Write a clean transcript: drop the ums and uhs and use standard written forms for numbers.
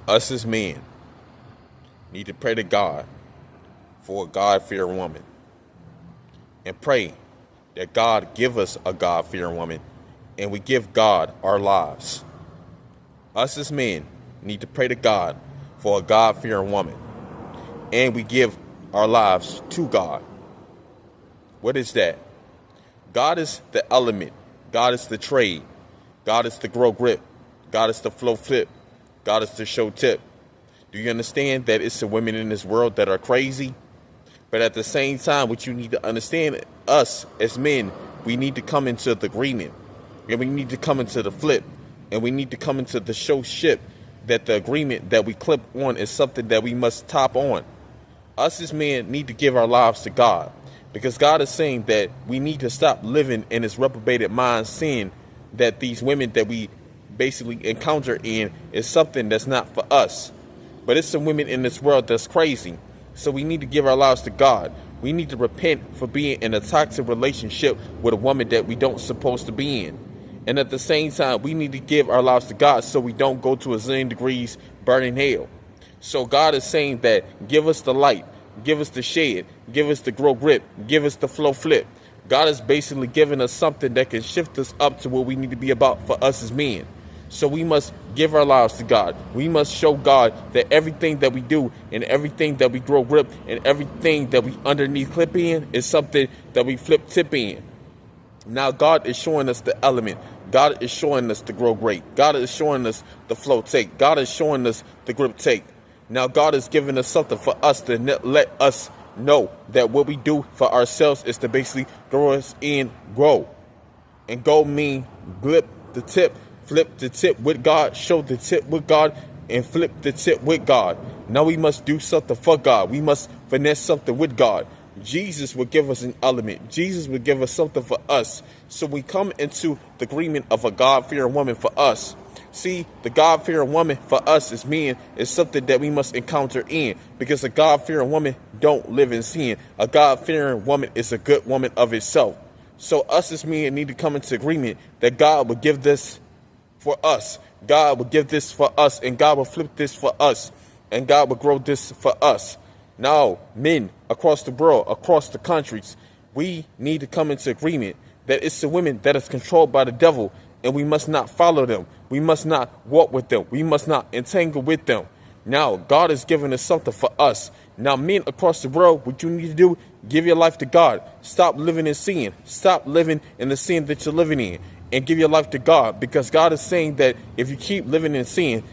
Us as men need to pray to God for a God-fearing woman and pray that God give us a God-fearing woman and we give God our lives. Us as men need to pray to God for a God-fearing woman and we give our lives to God. What is that? God is the element. God is the trade. God is the grow grip. God is the flow flip. God is the show tip. Do you understand that it's the women in this world that are crazy? But at the same time, what you need to understand, us as men, we need to come into the agreement. And we need to come into the flip. And we need to come into the show ship that the agreement that we clip on is something that we must top on. Us as men need to give our lives to God. Because God is saying that we need to stop living in this reprobated mind, seeing that these women that we basically encounter in is something that's not for us. But it's some women in this world that's crazy. So we need to give our lives to God. We need to repent for being in a toxic relationship with a woman that we don't supposed to be in. And at the same time, we need to give our lives to God so we don't go to a zillion degrees burning hell. So God is saying that give us the light, give us the shade, give us the grow grip, give us the flow flip. God is basically giving us something that can shift us up to where we need to be about for us as men. So we must give our lives to God. We must show God that everything that we do and everything that we grow grip and everything that we underneath clip in is something that we flip tip in. Now God is showing us the element. God is showing us the grow great. God is showing us the flow take. God is showing us the grip take. Now God is giving us something for us to let us know that what we do for ourselves is to basically grow us in grow. And go mean grip the tip, flip the tip with God, show the tip with God, and flip the tip with God. Now we must do something for God. We must finesse something with God. Jesus would give us an element. Jesus would give us something for us. So we come into the agreement of a God-fearing woman for us. See, the God-fearing woman for us as men is something that we must encounter in, because a God-fearing woman don't live in sin. A God-fearing woman is a good woman of itself. So us as men need to come into agreement that God would give this for us. God would give this for us, and God will flip this for us, and God will grow this for us. Now, men across the world, across the countries, we need to come into agreement that it's the women that is controlled by the devil, and we must not follow them. We must not walk with them. We must not entangle with them. Now, God is giving us something for us. Now, men across the world, what you need to do, give your life to God. Stop living in sin. Stop living in the sin that you're living in, and give your life to God, because God is saying that if you keep living in sin,